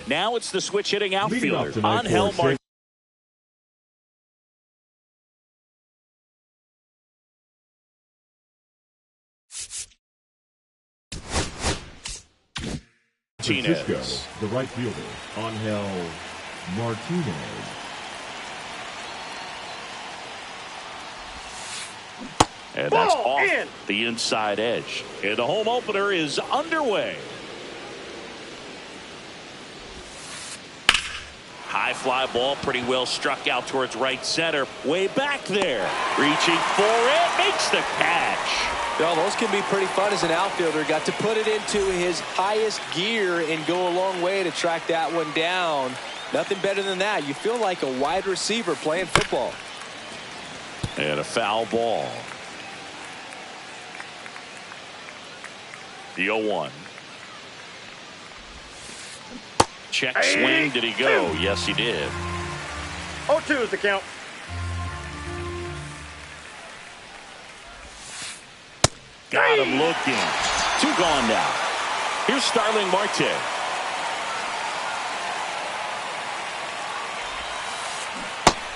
Now it's the switch hitting outfielder, tonight Angel for Martinez. The right fielder, Angel Martinez. And that's off the inside edge. And the home opener is underway. High fly ball, pretty well struck out towards right center. Way back there. Reaching for it, makes the catch. Well, those can be pretty fun as an outfielder. Got to put it into his highest gear and go a long way to track that one down. Nothing better than that. You feel like a wide receiver playing football. And a foul ball. The 0-1. Check swing. Did he go? Yes, he did. 0-2 is the count. Got him looking. 2 gone now. Here's Starling Marte.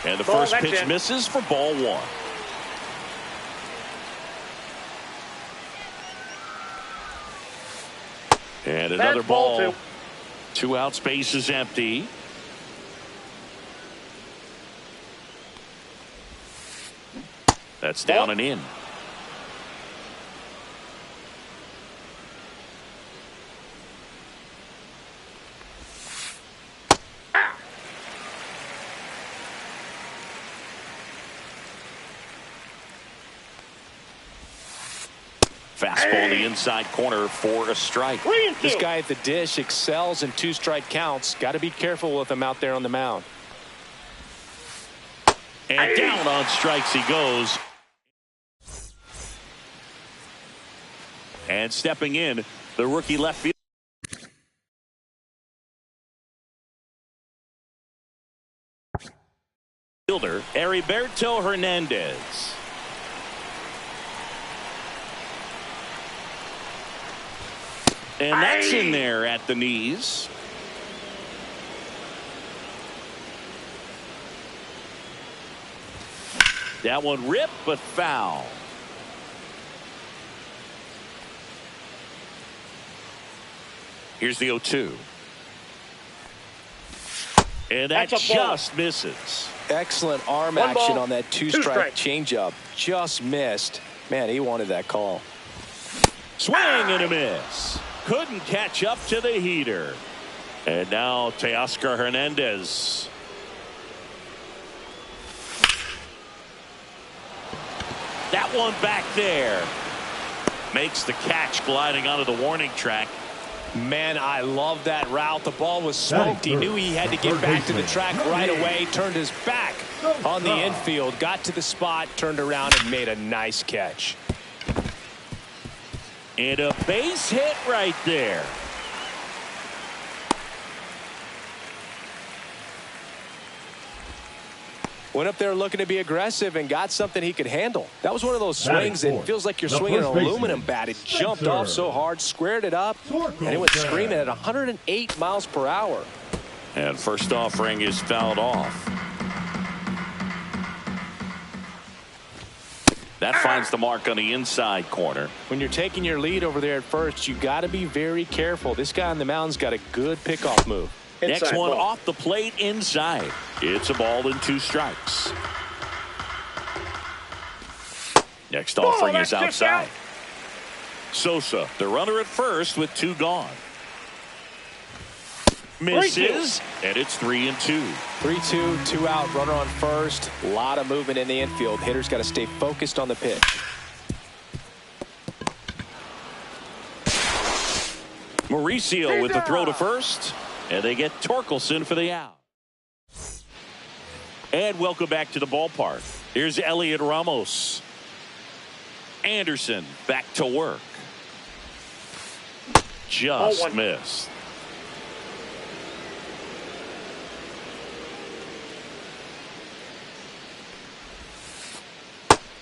And the first pitch misses for ball 1. And another ball. 2 outs, base is empty. That's down and in. Fastball in the inside corner for a strike. This guy at the dish excels in 2-strike counts. Got to be careful with him out there on the mound. And down on strikes he goes. And stepping in, the rookie left fielder, Heriberto Hernandez. And that's in there at the knees. That one ripped, but foul. Here's the 0-2. And that just misses. Excellent arm action on that 2-strike changeup. Just missed. Man, he wanted that call. Swing and a miss. Couldn't catch up to the heater. And now Teoscar Hernandez. That one back there. Makes the catch gliding onto the warning track. Man, I love that route. The ball was smoked. He knew he had to get back to the track right away. Turned his back on the infield. Got to the spot. Turned around and made a nice catch. And a base hit right there. Went up there looking to be aggressive and got something he could handle. That was one of those swings that feels like you're swinging an aluminum bat. It jumped off so hard, squared it up, and it went screaming at 108 miles per hour. And first offering is fouled off. That finds the mark on the inside corner. When you're taking your lead over there at first, you got to be very careful. This guy on the mound's got a good pickoff move. Next one off the plate inside. It's a ball and 2 strikes. Next offering is outside. Sosa, the runner at first with 2 gone. Misses, and it's 3-2. 3-2, 2 out, runner on first. A lot of movement in the infield. Hitter's got to stay focused on the pitch. Mauricio with the throw to first, and they get Torkelson for the out. And welcome back to the ballpark. Here's Elliot Ramos. Anderson back to work. Just missed.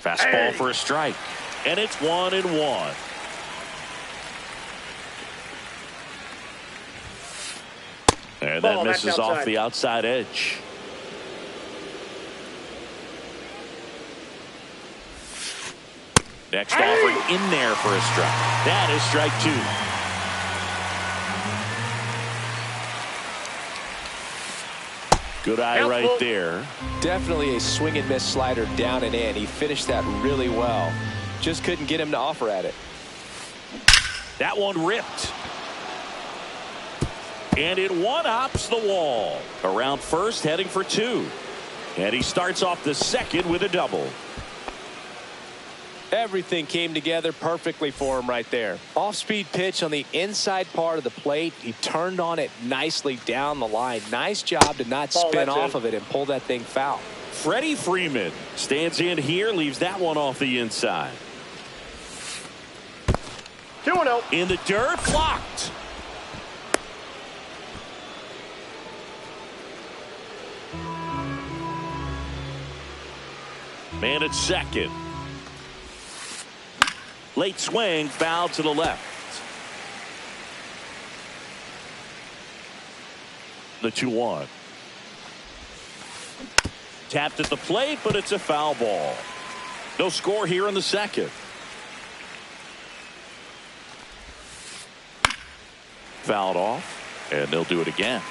Fastball for a strike, and it's 1-1. And And that misses off the outside edge. Next offering in there for a strike. That is strike 2. Good eye right there. Definitely a swing and miss slider down and in. He finished that really well. Just couldn't get him to offer at it. That one ripped. And it one-hops the wall. Around first, heading for 2. And he starts off the second with a double. Everything came together perfectly for him right there. Off-speed pitch on the inside part of the plate. He turned on it nicely down the line. Nice job to not spin off of it and pull that thing foul. Freddie Freeman stands in here, leaves that one off the inside. 2-0. In the dirt, blocked. Man at second. Late swing, foul to the left. The 2-1. Tapped at the plate, but it's a foul ball. No score here in the second. Fouled off, and they'll do it again.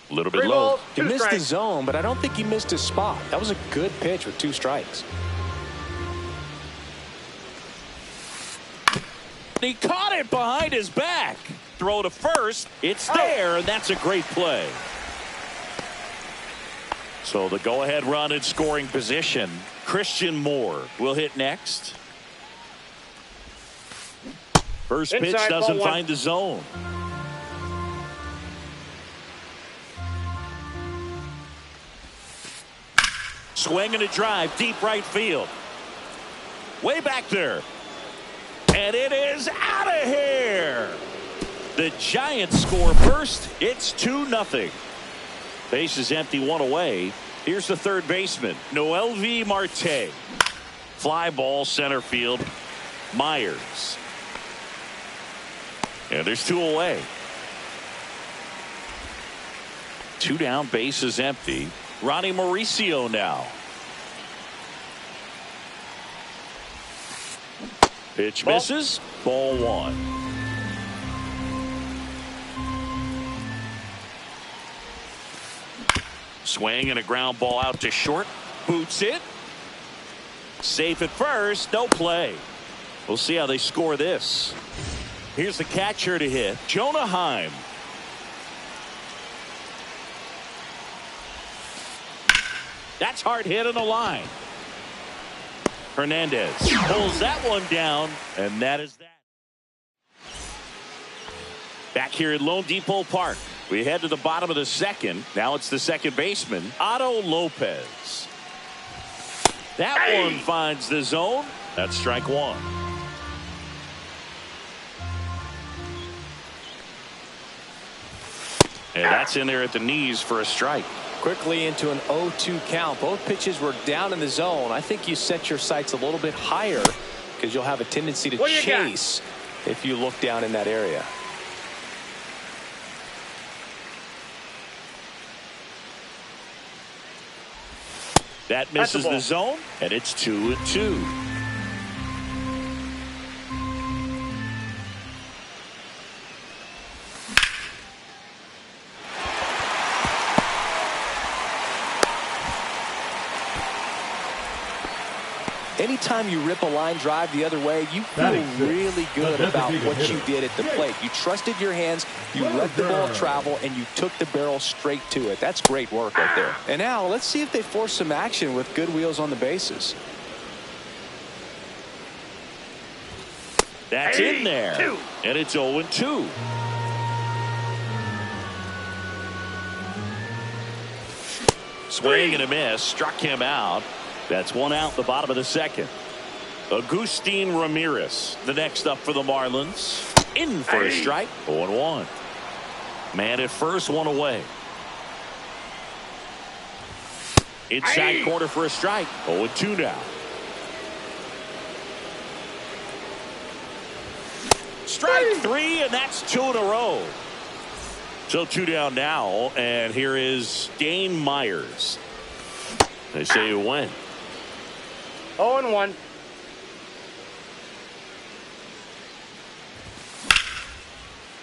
A little bit low. He missed the zone, but I don't think he missed his spot. That was a good pitch with 2 strikes. He caught it behind his back. Throw to first. It's there, and that's a great play. So the go-ahead run in scoring position. Christian Moore will hit next. First pitch doesn't find the zone. Swing and a drive, deep right field. Way back there. And it is out of here. The Giants score first. It's 2-0. Base is empty, 1 away. Here's the third baseman, Noelvi Marte. Fly ball center field. Myers. And there's 2 away. 2 down, base is empty. Ronnie Mauricio now. Pitch misses. Ball 1. Swing and a ground ball out to short. Boots it. Safe at first. No play. We'll see how they score this. Here's the catcher to hit. Jonah Heim. That's hard hit on the line. Hernandez pulls that one down, and that is that. Back here at Lone Depot Park, we head to the bottom of the second. Now it's the second baseman, Otto Lopez. That one finds the zone. That's strike 1. And that's in there at the knees for a strike. Quickly into an 0-2 count. Both pitches were down in the zone. I think you set your sights a little bit higher because you'll have a tendency to chase if you look down in that area. That misses the zone, and it's 2-2. Anytime you rip a line drive the other way, you feel really good about what you did at the plate. You trusted your hands, you let the ball travel, and you took the barrel straight to it. That's great work right there. And now let's see if they force some action with good wheels on the bases. That's in there. And it's 0-2. Swing and a miss. Struck him out. That's 1 out, the bottom of the second. Agustin Ramirez, the next up for the Marlins. In for a strike. 0-1. Man at first, 1 away. Inside corner for a strike. 0-2 now. Strike three, and that's 2 in a row. So 2 down now, and here is Dane Myers. They say you win. 0-1.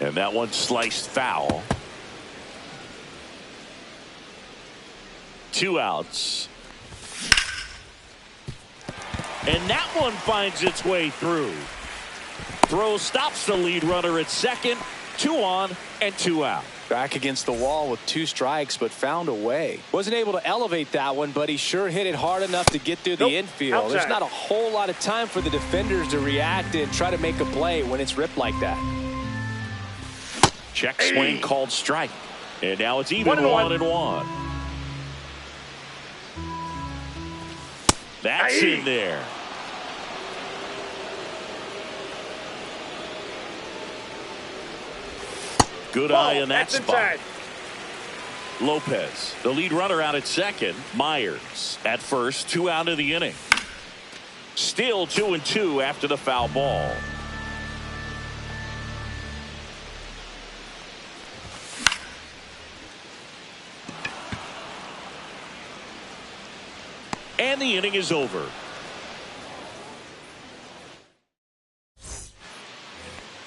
And that one sliced foul. 2 outs. And that one finds its way through. Throw stops the lead runner at second. 2 on and 2 out. Back against the wall with 2 strikes, but found a way. Wasn't able to elevate that one, but he sure hit it hard enough to get through the infield. Outside. There's not a whole lot of time for the defenders to react and try to make a play when it's ripped like that. Check swing called strike. And now it's even 1-1. That's in there. Good eye in that spot. Inside. Lopez, the lead runner, out at second. Myers at first, 2 out of the inning. Still 2-2 after the foul ball. And the inning is over.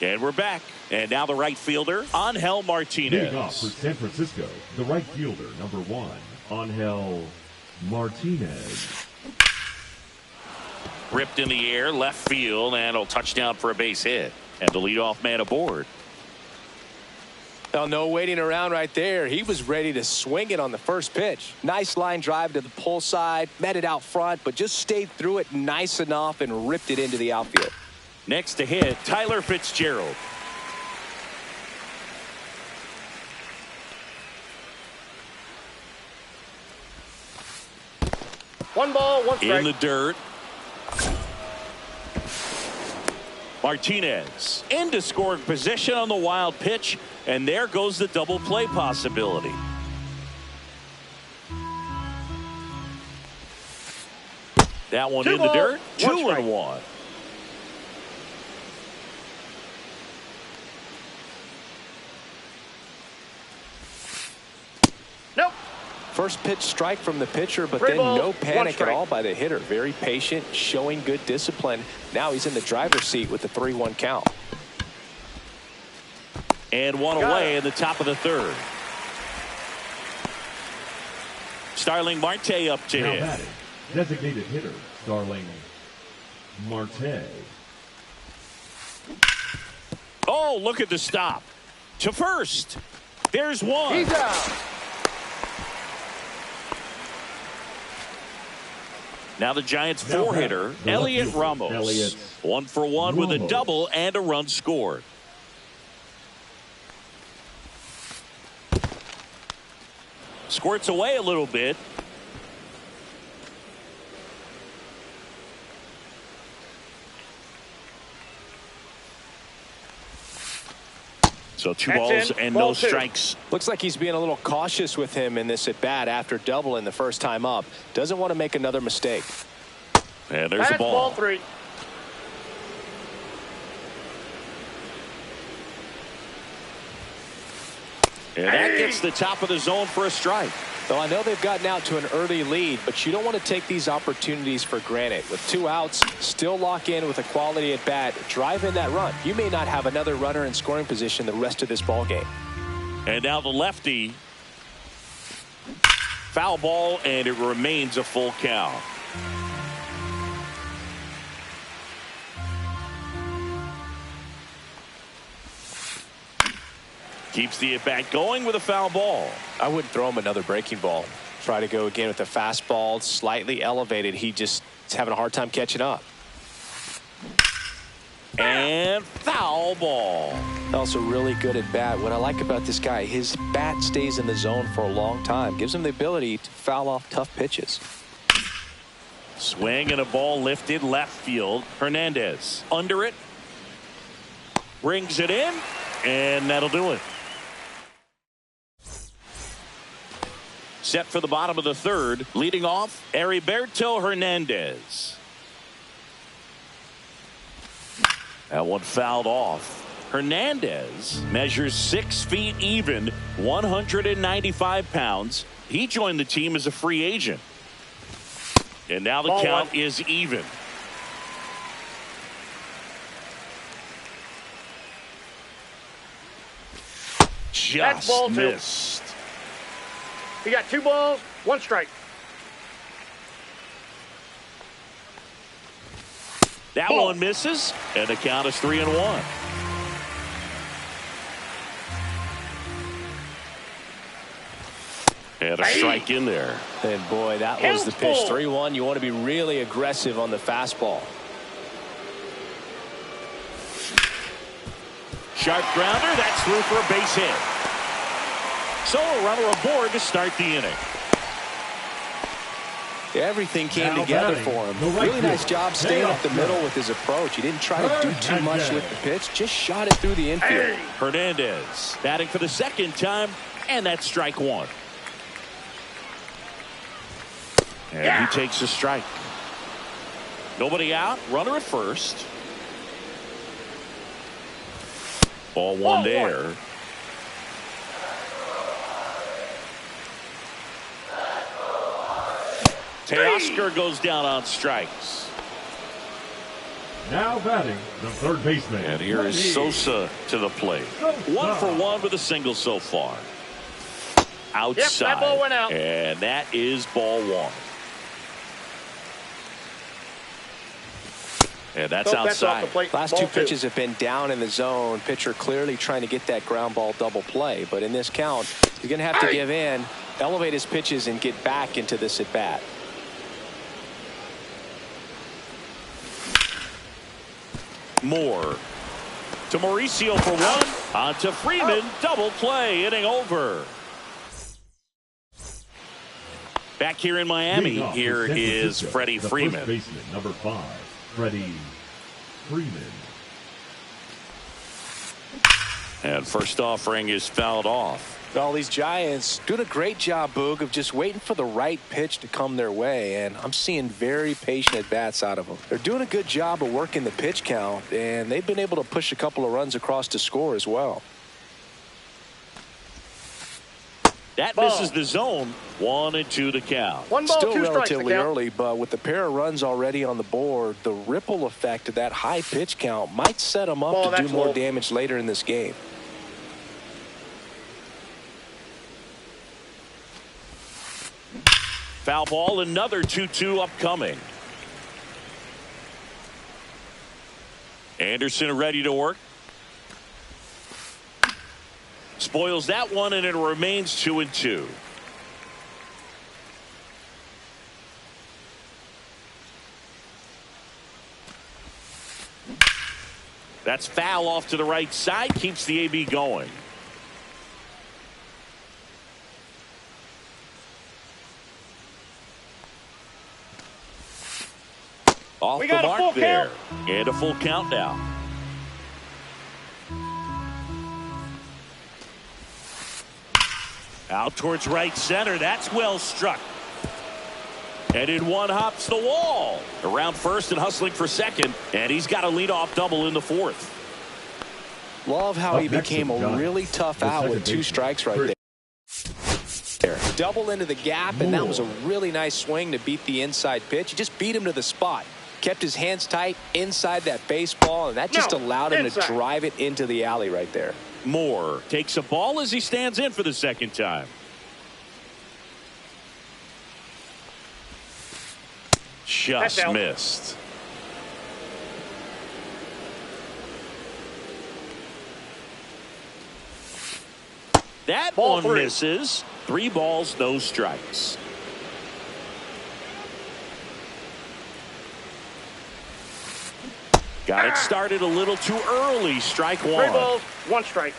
And we're back. And now the right fielder, Angel Martinez. Leading off for San Francisco, the right fielder, number 1, Angel Martinez. Ripped in the air, left field, and a touchdown for a base hit. And the leadoff man aboard. Well, no waiting around right there. He was ready to swing it on the first pitch. Nice line drive to the pull side, met it out front, but just stayed through it nice enough and ripped it into the outfield. Next to hit, Tyler Fitzgerald. One ball, one strike. In the dirt. Martinez into scoring position on the wild pitch, and there goes the double play possibility. That one in the dirt. 2-1. Nope. First pitch strike from the pitcher, but Three then balls, no one panic at strike. all by the hitter. Very patient, showing good discipline. Now he's in the driver's seat with the 3-1 count. And one away in the top of the third. Starling Marte up to Now hit. batting, designated hitter, Starling Marte. Oh, look at the stop. To first. There's one. He's out. Now the Giants' Now four-hitter, batting, the Elliot left fielder, Ramos. Elliot 1 for 1 with a Ramos. double and a run scored. Squirts away a little bit. So 2 balls That's in. and Ball no 2. strikes. Looks like he's being a little cautious with him in this at-bat after doubling the first time up. Doesn't want to make another mistake. And there's That's the ball. ball 3. And that gets the top of the zone for a strike. So I know they've gotten out to an early lead, but you don't want to take these opportunities for granted. With 2 outs, still lock in with a quality at bat, drive in that run. You may not have another runner in scoring position the rest of this ball game. And now the lefty. Foul ball, and it remains a full count. Keeps the at-bat going with a foul ball. I wouldn't throw him another breaking ball. Try to go again with a fastball, slightly elevated. He just is having a hard time catching up. And foul ball. Also really good at bat. What I like about this guy, his bat stays in the zone for a long time. Gives him the ability to foul off tough pitches. Swing and a ball lifted left field. Hernandez under it. Rings it in. And that'll do it. Set for the bottom of the third. Leading off, Heriberto Hernandez. That one fouled off. Hernandez measures 6 feet even, 195 pounds. He joined the team as a free agent. And now the count is even. Just missed. He got 2 balls, 1 strike. That one misses, and the count is 3-1. And a strike in there. And boy, that was the pitch. 3-1. You want to be really aggressive on the fastball. Sharp grounder. That's through for a base hit. So a runner aboard to start the inning. Everything came together for him. Really nice job staying up the middle with his approach. He didn't try to do too much with the pitch. Just shot it through the infield. Hernandez batting for the second time, and that's strike 1. And he takes a strike. Nobody out. Runner at first. Ball 1 there. Teoscar goes down on strikes. Now batting the third baseman. And here is Sosa to the plate. 1 for 1 with a single so far. Outside. Yep, that ball went out. And that is ball 1. And that's outside. Last 2 pitches have been down in the zone. Pitcher clearly trying to get that ground ball double play. But in this count, he's going to have to give in, elevate his pitches, and get back into this at bat. Moore to Mauricio for 1. On to Freeman. Double play. Inning over. Back here in Miami, here is Freddie Freeman. First baseman, number 5, Freddie Freeman. And first offering is fouled off. Well, these Giants doing a great job, Boog, of just waiting for the right pitch to come their way, and I'm seeing very patient at-bats out of them. They're doing a good job of working the pitch count, and they've been able to push a couple of runs across to score as well. That misses the zone. 1-2 to count. 1 ball, Still 2 relatively early, but with the pair of runs already on the board, the ripple effect of that high pitch count might set them up to do more damage later in this game. Foul ball, another 2-2 upcoming. Anderson ready to work. Spoils that one, and it remains 2-2. That's foul off to the right side. Keeps the AB going. Off the mark there. And a full count now. Out towards right center. That's well struck. And in one hops the wall. Around first and hustling for second. And he's got a leadoff double in the 4th. Love how he became a really tough out with 2 strikes right there. Double into the gap, and that was a really nice swing to beat the inside pitch. He just beat him to the spot. Kept his hands tight inside that baseball, and that just allowed him to drive it into the alley right there. Moore takes a ball as he stands in for the second time. Just missed. That one misses. 3 balls, no strikes. Got it started a little too early. Strike 1. 3 balls, 1 strike.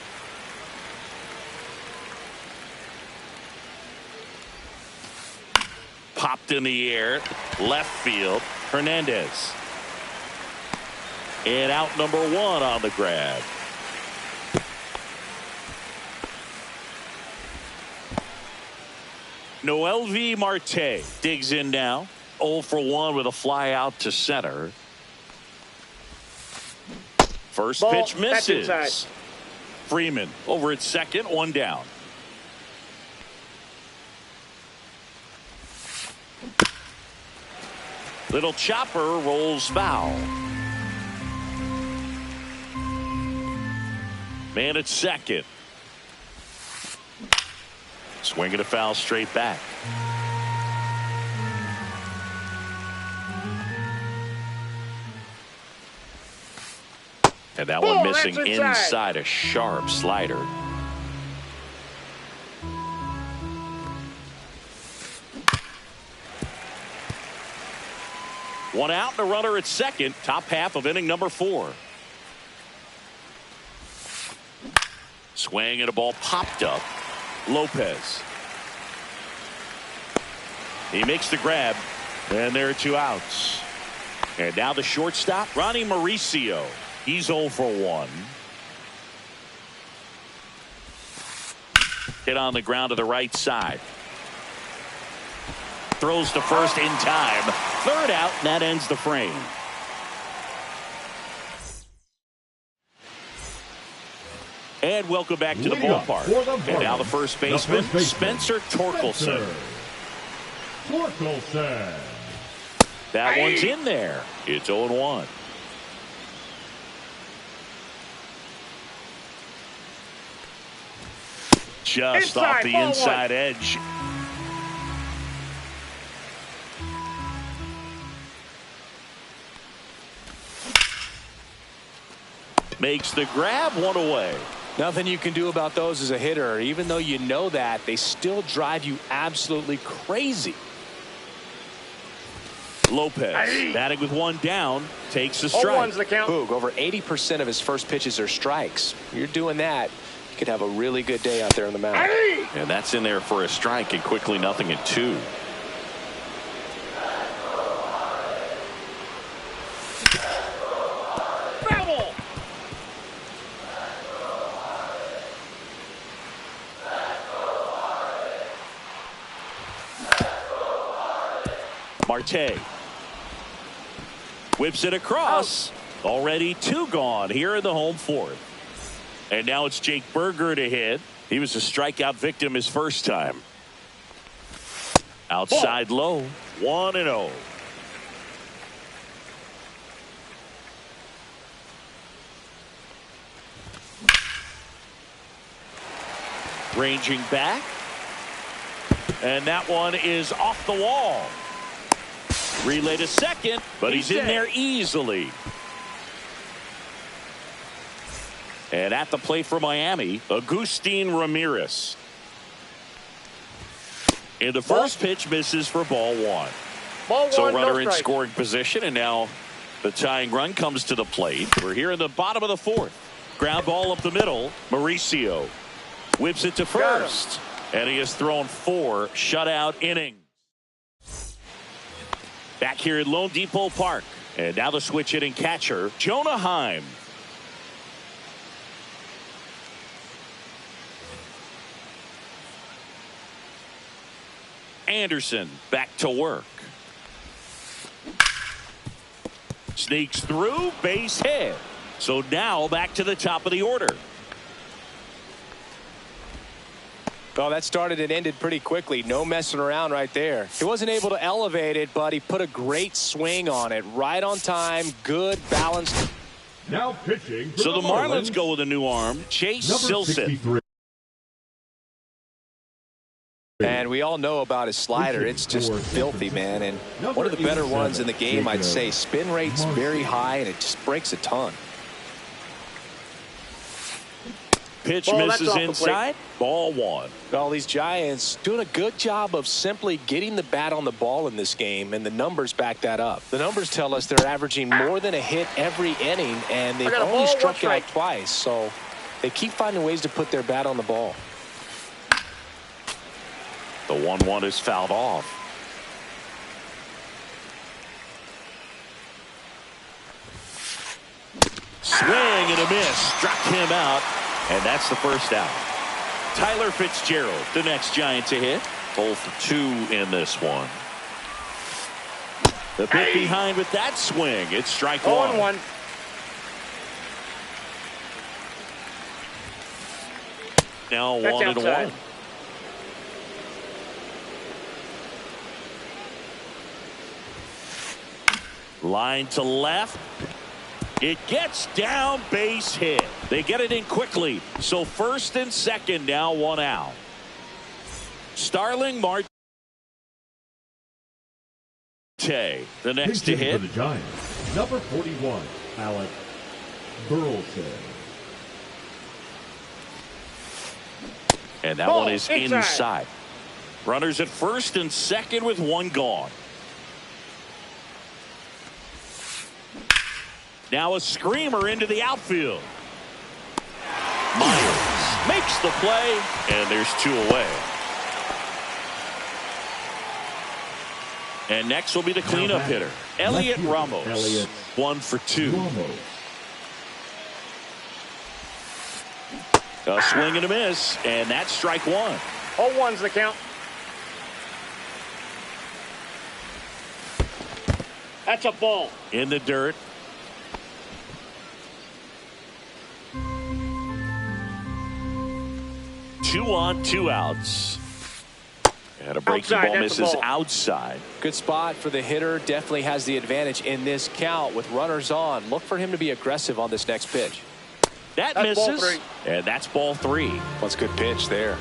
Popped in the air. Left field. Hernandez. And out number 1 on the grab. Noelvi Marte digs in now. 0 for 1 with a fly out to center. First Ball, pitch that's misses. inside. Freeman over at second, one down. Little chopper rolls foul. Man at second. Swinging a foul straight back. And that one missing inside a sharp slider. One out and a runner at second. Top half of inning number 4. Swing and a ball popped up. Lopez. He makes the grab. And there are 2 outs. And now the shortstop, Ronnie Mauricio. He's 0 for 1. Hit on the ground to the right side. Throws to first in time. 3rd out, and that ends the frame. And welcome back to the ballpark. And now the first baseman, Spencer Torkelson. That one's in there. It's 0-1. Just off the inside edge. Makes the grab, 1 away. Nothing you can do about those as a hitter. Even though you know that, they still drive you absolutely crazy. Lopez batting with 1 down, takes a strike. The count. Boog, over 80% of his first pitches are strikes. You're doing that, you could have a really good day out there on the mound. And that's in there for a strike, and quickly nothing at 2. Marte whips it across. Already 2 gone here in the home 4th. And now it's Jake Berger to hit. He was a strikeout victim his first time. Outside low, 1-0. Ranging back. And that one is off the wall. Relay to second, but he's in there easily. And at the plate for Miami, Agustin Ramirez. And the first pitch misses for ball 1. So runner in scoring position, and now the tying run comes to the plate. We're here in the bottom of the 4th. Ground ball up the middle. Mauricio whips it to first. And he has thrown 4 shutout innings. Back here at Lone Depot Park. And now the switch hitting catcher, Jonah Heim. Anderson back to work. Sneaks through, base hit. So now back to the top of the order. Well, that started and ended pretty quickly. No messing around right there. He wasn't able to elevate it, but he put a great swing on it. Right on time, good, balanced. Now pitching. So the Marlins go with a new arm, Chase Silseth. And we all know about his slider. It's just filthy, man. And one of the better ones in the game, I'd say. Spin rate's very high, and it just breaks a ton. Pitch misses inside. Ball 1. Well, these Giants doing a good job of simply getting the bat on the ball in this game, and the numbers back that up. The numbers tell us they're averaging more than a hit every inning, and they've only struck out twice. So they keep finding ways to put their bat on the ball. The 1-1 is fouled off. Swing and a miss. Struck him out. And that's the first out. Tyler Fitzgerald, the next Giant to hit. 0 for 2 in this one. The pick behind with that swing. It's strike 1. Now That's 1-1. Line to left. It gets down, base hit. They get it in quickly. So first and second, now 1 out. Starling Marte, the next to hit. For the Giants, number 41, Alec Burleson. And that Ball one is inside. Runners at first and second with 1 gone. Now a screamer into the outfield. Myers makes the play, and there's 2 away. And next will be the cleanup hitter, Elliot Ramos. 1 for 2. A swing and a miss, and that's strike 1. 0-1's the count. That's a ball. In the dirt. Two on, 2 outs. And a breaking Outside, ball that's a misses ball. outside. Good spot for the hitter. Definitely has the advantage in this count with runners on. Look for him to be aggressive on this next pitch. That That's ball misses. 3. And that's ball 3. What's a good pitch there.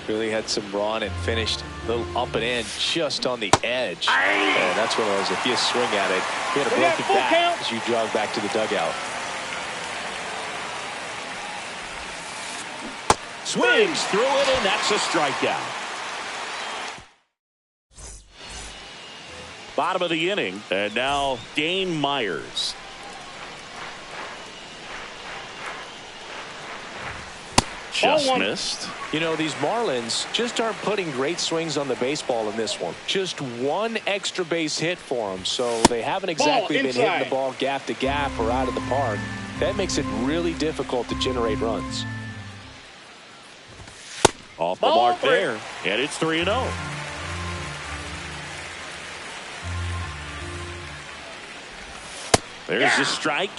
Really had some run and finished a little up and in just on the edge. And that's one of those, if you swing at it, you had a We got broken full back count. as you jog back to the dugout. Swings through it, and that's a strikeout. Bottom of the inning, and now Dane Myers. Just 0-1. missed. You know, these Marlins just aren't putting great swings on the baseball in this one. Just 1 extra base hit for them, so they haven't exactly been hitting inside. the ball gap to gap or out of the park. That makes it really difficult to generate runs. Off the Ball mark 3. there, and it's 3-0. There's the strike.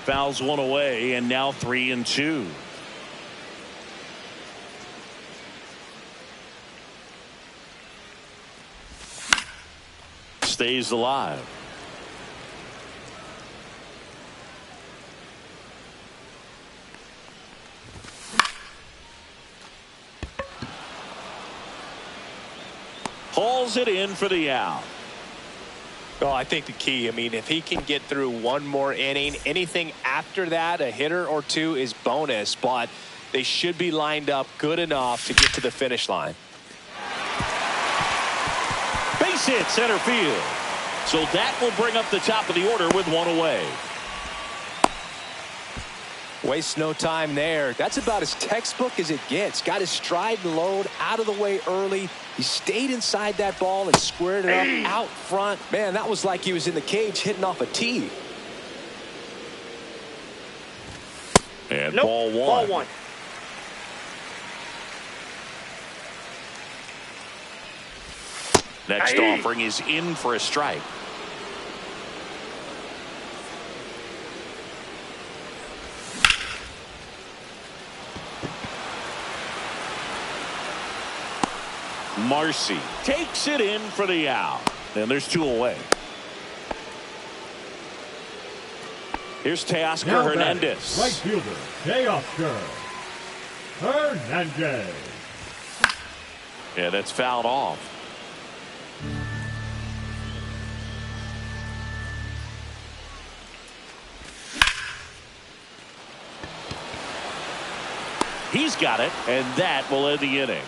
Fouls 1 away, and now 3-2. Stays alive. Hauls it in for the out. Well, I think the key, I mean, if he can get through 1 more inning, anything after that, a hitter or 2 is bonus, but they should be lined up good enough to get to the finish line. Base hit center field. So that will bring up the top of the order with 1 away. Wastes no time there. That's about as textbook as it gets. Got his stride and load out of the way early. He stayed inside that ball and squared it up out front. Man, that was like he was in the cage hitting off a tee. And Nope. ball 1. Ball 1. Next Aye. offering is in for a strike. Marcy takes it in for the out. And there's 2 away. Here's Teoscar Now Hernandez. Right fielder, Teoscar Hernandez. Yeah, that's fouled off. He's got it, and that will end the inning.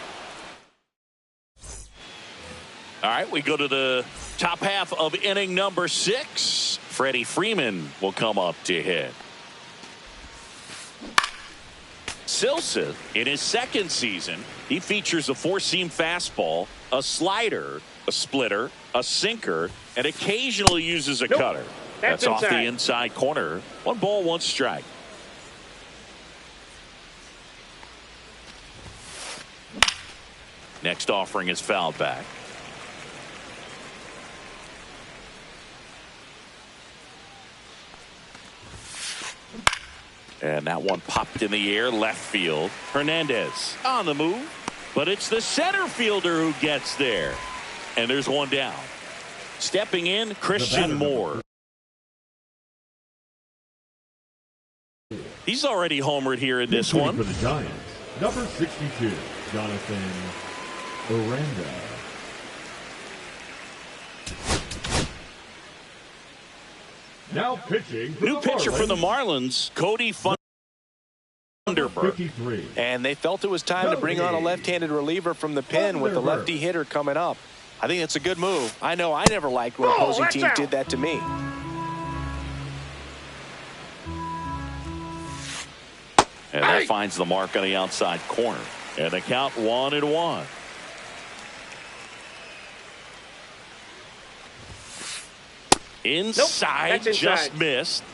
All right, we go to the top half of inning number 6. Freddie Freeman will come up to hit. Silsa, in his 2nd season, he features a 4-seam fastball, a slider, a splitter, a sinker, and occasionally uses a cutter. That's off the inside. inside corner. 1 ball, 1 strike. Next offering is fouled back. And that one popped in the air left field. Hernandez on the move. But it's the center fielder who gets there. And there's one down. Stepping in, Christian Moore. He's already homered here in this one. For the Giants, number 62, Jonathan Aranda. Now pitching for New pitcher for the Marlins, Cody Funderburk. 53. And they felt it was time to bring on a left-handed reliever from the pen with the lefty hitter coming up. I think it's a good move. I know I never liked when opposing teams did that to me. And that finds the mark on the outside corner. And the count 1-1. Inside, Nope, just missed.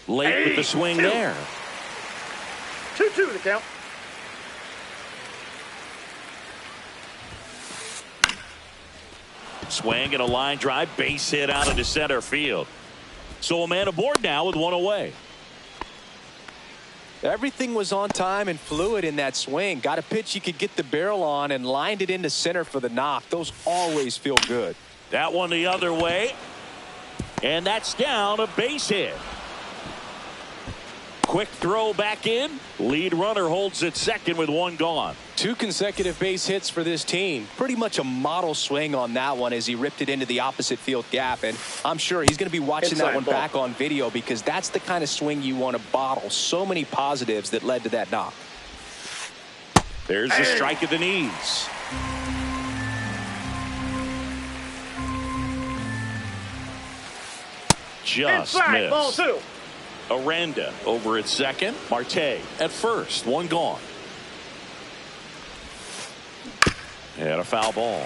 Late with the swing there. 2-2 the count. Swing and a line drive, base hit out into center field. So a man aboard now with one away. Everything was on time and fluid in that swing. Got a pitch he could get the barrel on and lined it into center for the knock. Those always feel good. That one the other way. And that's down, a base hit. Quick throw back in. Lead runner holds at second with one gone. 2 consecutive base hits for this team. Pretty much a model swing on that one as he ripped it into the opposite field gap. And I'm sure he's going to be watching that one back on video because that's the kind of swing you want to bottle. So many positives that led to that knock. There's the strike at the knees. Just Inside, ball missed. 2. Aranda over at second. Marte at first. One gone. And a foul ball.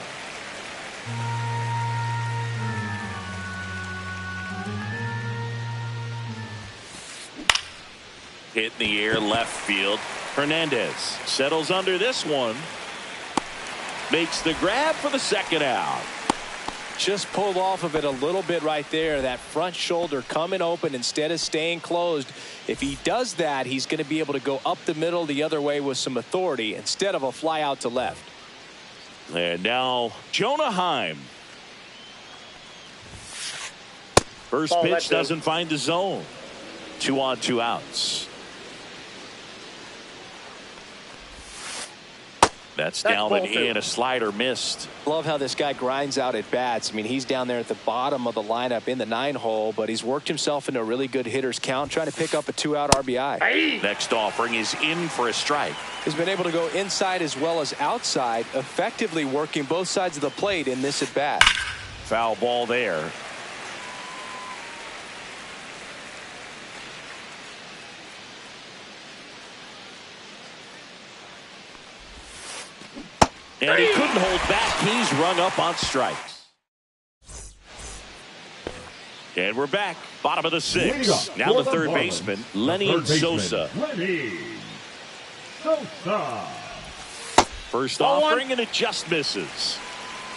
Hit in the air left field. Hernandez settles under this one. Makes the grab for the second out. Just pulled off of it a little bit right there. That front shoulder coming open instead of staying closed. If he does that, he's going to be able to go up the middle the other way with some authority instead of a fly out to left. And now Jonah Heim. First pitch doesn't find the zone. 2 on, 2 outs. That's down and in. A slider missed. Love how this guy grinds out at bats. I mean, he's down there at the bottom of the lineup in the 9-hole, but he's worked himself into a really good hitter's count, trying to pick up a 2-out RBI. Next offering is in for a strike. He's been able to go inside as well as outside, effectively working both sides of the plate in this at bat. Foul ball there. And he couldn't hold back. He's rung up on strikes. And we're back. Bottom of the 6th. Now the third baseman, Lenny Sosa. Lenny Sosa. First offering, and it just misses.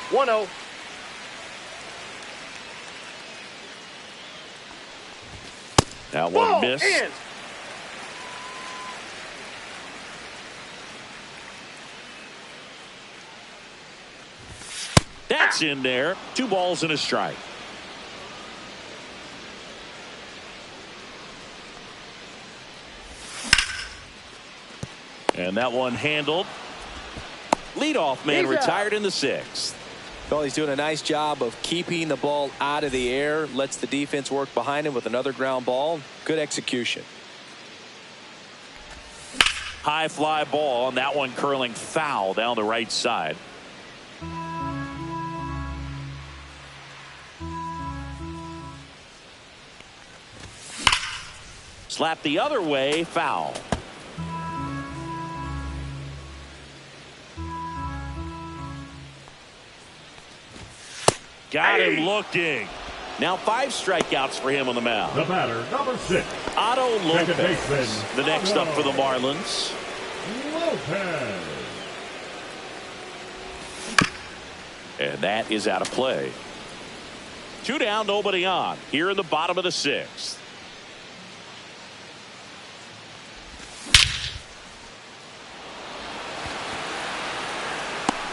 1-0. Now one miss. And That's in there. 2 balls and a strike. And that one handled. Leadoff man retired in the 6th. Well, he's doing a nice job of keeping the ball out of the air. Lets the defense work behind him with another ground ball. Good execution. High fly ball, and that one curling foul down the right side. Slap the other way, foul. Got him looking. Now 5 strikeouts for him on the mound. The batter, number 6. Otto Lopez, baseman, the next up for the Marlins. Lopez. And that is out of play. Two down, nobody on. Here in the bottom of the sixth.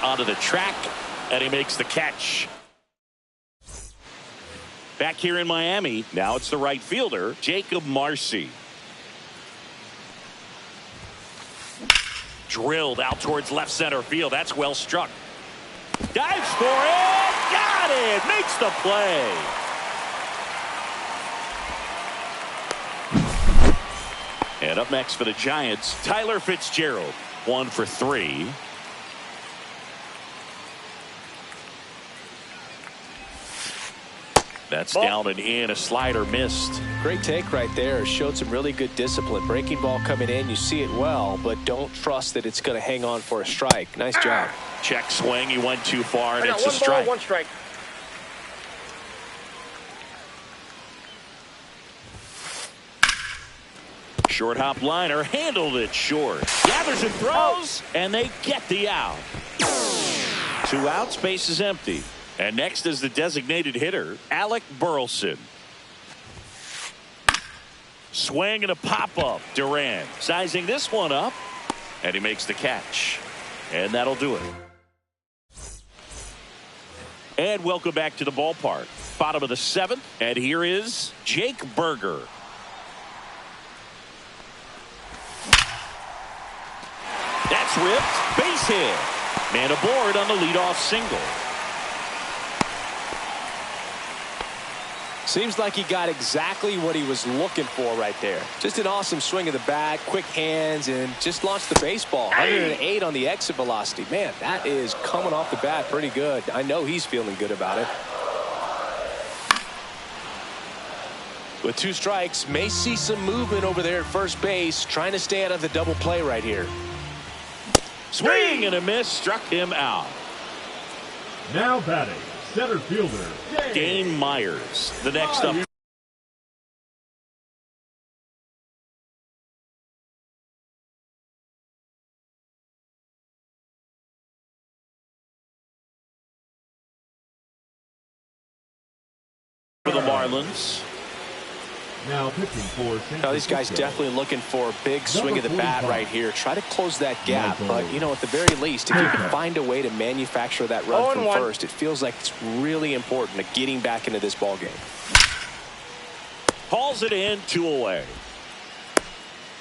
Onto the track, and he makes the catch. Back here in Miami, now it's the right fielder, Jacob Marcy. Drilled out towards left center field. That's well struck. Dives for it. Got it. Makes the play. And up next for the Giants, Tyler Fitzgerald. 1 for 3. That's down and in. A slider missed. Great take right there. Showed some really good discipline. Breaking ball coming in. You see it well, but don't trust that it's going to hang on for a strike. Nice job. Check swing. He went too far, and I got it's a strike. 1 ball, 1 strike. Short hop liner handled it short. Gathers and throws, and they get the out. 2 outs, base is empty. And next is the designated hitter, Alec Burleson. Swing and a pop-up. Duran sizing this one up, and he makes the catch. And that'll do it. And welcome back to the ballpark. Bottom of the 7th, and here is Jake Berger. That's ripped. Base hit. Man aboard on the leadoff single. Seems like he got exactly what he was looking for right there. Just an awesome swing of the bat, quick hands, and just launched the baseball. 108 on the exit velocity. Man, that is coming off the bat pretty good. I know he's feeling good about it. With 2 strikes, may see some movement over there at first base, trying to stay out of the double play right here. Swing and a miss, struck him out. Now batting, center fielder, Dane Myers. The next up. For the Marlins. Now pitching for Now these guys definitely looking for a big swing of the bat right here. Try to close that gap, but you know, at the very least, if you can find a way to manufacture that run from first, it feels like it's really important to getting back into this ball game. Calls it in, 2 away.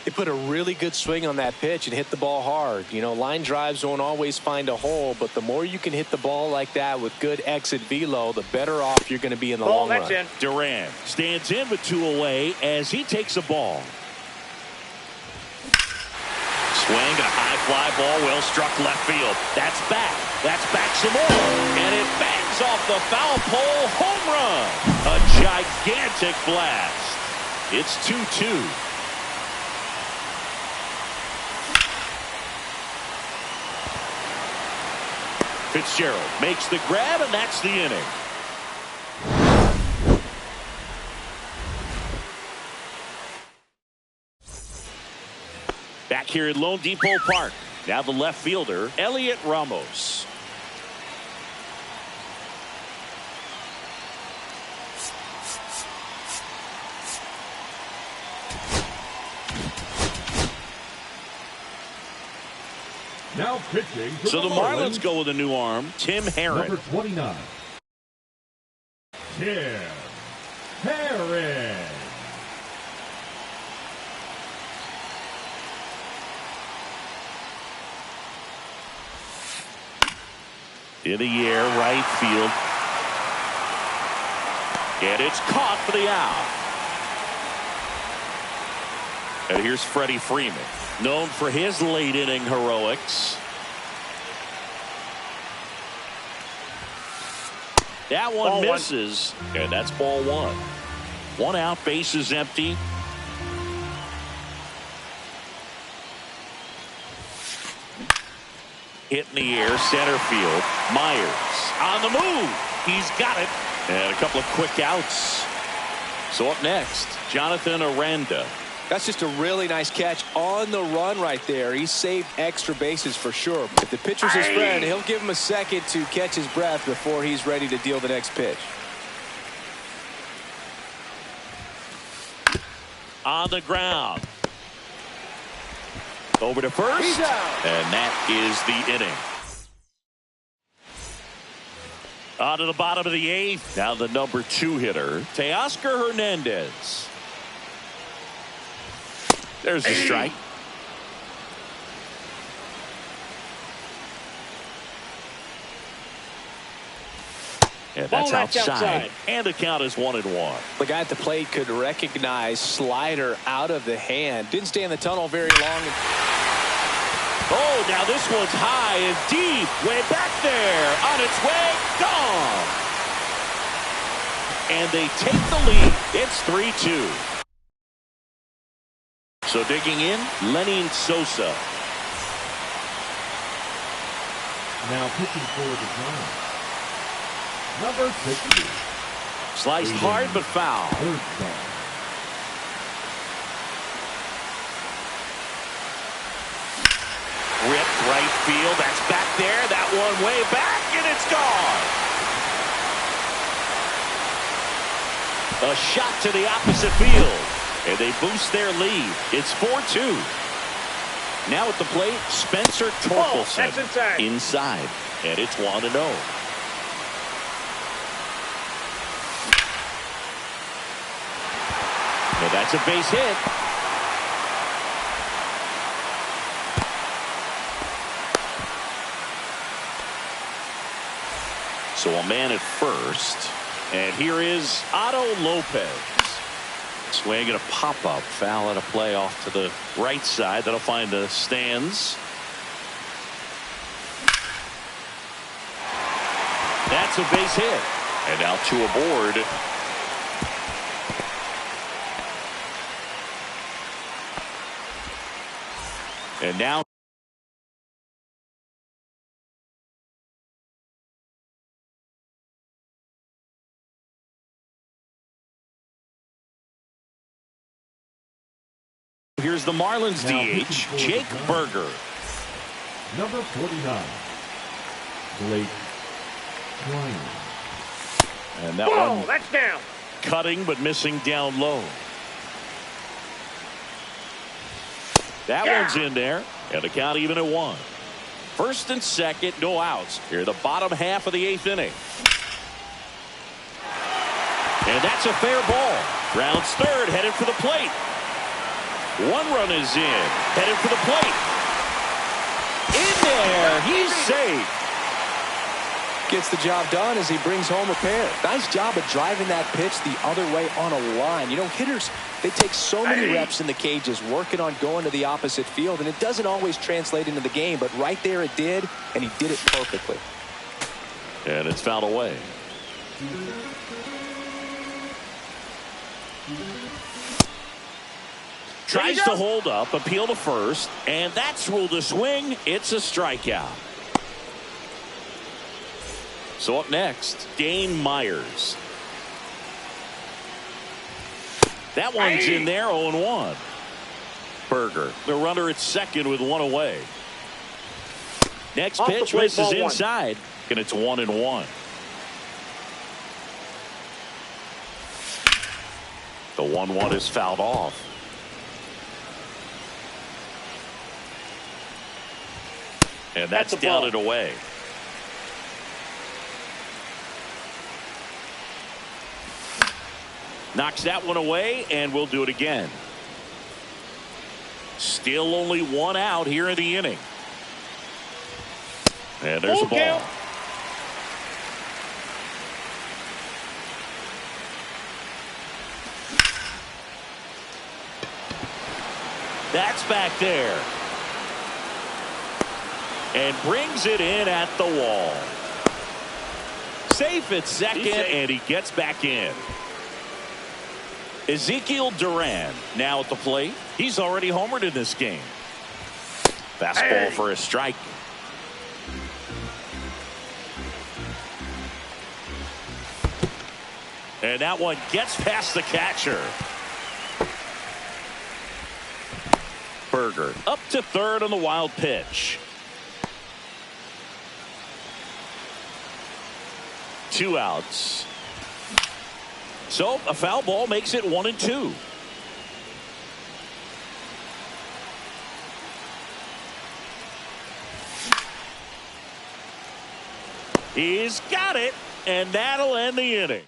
They put a really good swing on that pitch and hit the ball hard. You know, line drives won't always find a hole, but the more you can hit the ball like that with good exit velo, the better off you're going to be in the long run. In. Duran stands in with 2 away as he takes a ball. Swing, a high fly ball, well struck left field. That's back. That's back some more. And it bangs off the foul pole. Home run. A gigantic blast. It's 2-2. Fitzgerald makes the grab, and that's the inning. Back here at Lone Depot Park. Now the left fielder, Elliot Ramos. Now pitching for So the Marlins go with a new arm, Tim Herron. Number 29. Tim Herron. In the air, right field. And it's caught for the out. And here's Freddie Freeman, known for his late inning heroics. That one misses, and that's ball 1. 1 out, base is empty. Hit in the air, center field. Myers on the move. He's got it. And a couple of quick outs. So up next, Jonathan Aranda. That's just a really nice catch on the run right there. He saved extra bases for sure. If the pitcher's his friend, he'll give him a second to catch his breath before he's ready to deal the next pitch. on the ground. Over to first. He's out. And that is the inning. On to the bottom of the eighth. Now the number 2 hitter, Teoscar Hernandez. There's the strike. And that's outside. And the count is 1-1. The guy at the plate could recognize slider out of the hand. Didn't stay in the tunnel very long. Oh, now this one's high and deep. Way back there. On its way. Gone. And they take the lead. It's 3-2. So digging in, Lenin Sosa. Now pitching for the Giants, number 60. Sliced hard but foul. Ripped right field. That's back there. That one way back, and it's gone. A shot to the opposite field, and they boost their lead. It's 4-2. Now at the plate, Spencer Torkelson. That's inside, and it's 1-0. And that's a base hit. So a man at first. And here is Otto Lopez. Swing and a pop-up. Foul at a play off to the right side. That'll find the stands. That's a base hit. And now 2 aboard. And now here's the Marlins DH, Jake Berger. Number 49, Blake Ryan. And that one that's down. cutting but missing down low. That one's in there, and the count even at 1. First and second, no outs. Here the bottom half of the 8th inning. And that's a fair ball. Rounds third, headed for the plate. 1 run is in, headed for the plate. In there, he's safe. Gets the job done as he brings home a pair. Nice job of driving that pitch the other way on a line. You know, hitters, they take so many reps in the cages working on going to the opposite field, and it doesn't always translate into the game, but right there it did, and he did it perfectly. And it's fouled away. Tries to hold up, appeal to first, and that's ruled a swing. It's a strikeout. So up next, Dane Myers. That one's in there, 0-1. Berger, the runner at second with 1 away. Next pitch misses inside, and it's 1-1. The 1-1 is fouled off. And that's down and away. Knocks that one away, and we'll do it again. Still only 1 out here in the inning. And there's a ball. That's back there. And brings it in at the wall. Safe at second, and he gets back in. Ezekiel Duran now at the plate. He's already homered in this game. Fastball for a strike. And that one gets past the catcher. Berger up to third on the wild pitch. 2 outs. So a foul ball makes it 1-2. He's got it, and that'll end the inning.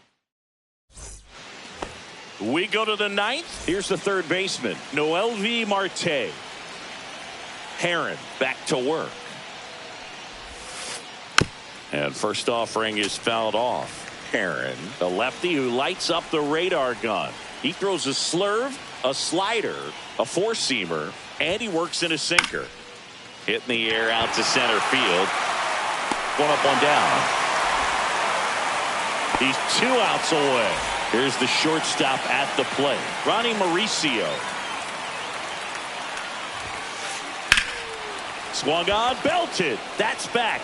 We go to the ninth. Here's the third baseman, MLB Marte. Heron back to work. And first offering is fouled off. Heron, the lefty who lights up the radar gun. He throws a slurve, a slider, a four-seamer, and he works in a sinker. Hit in the air out to center field. One up, one down. He's 2 outs away. Here's the shortstop at the plate, Ronnie Mauricio. Swung on, belted. That's back.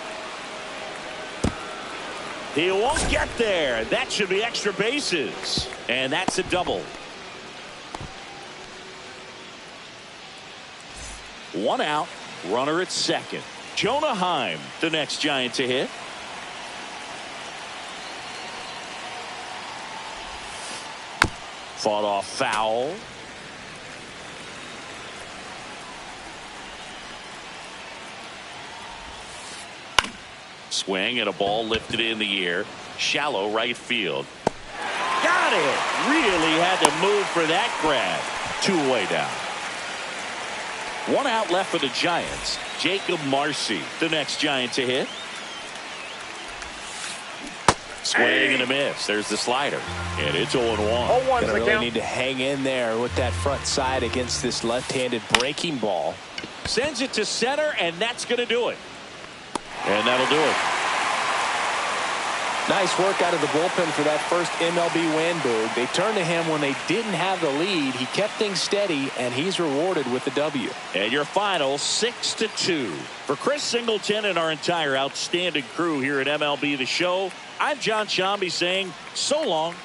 He won't get there. That should be extra bases. And that's a double. 1 out, runner at second. Jonah Heim, the next Giant to hit. Fought off foul. Swing and a ball lifted in the air. Shallow right field. Got it. Really had to move for that grab. 2 away down. 1 out left for the Giants. Jacob Marcy, the next Giant to hit. Swing and a miss. There's the slider. And it's 0-1. 0-1's Gonna the really count. need to hang in there with that front side against this left-handed breaking ball. Sends it to center, and that's going to do it. And that'll do it. Nice work out of the bullpen for that first MLB win, Boog. They turned to him when they didn't have the lead. He kept things steady, and he's rewarded with the W. And your final 6-2. For Chris Singleton and our entire outstanding crew here at MLB The Show, I'm John Shambi saying so long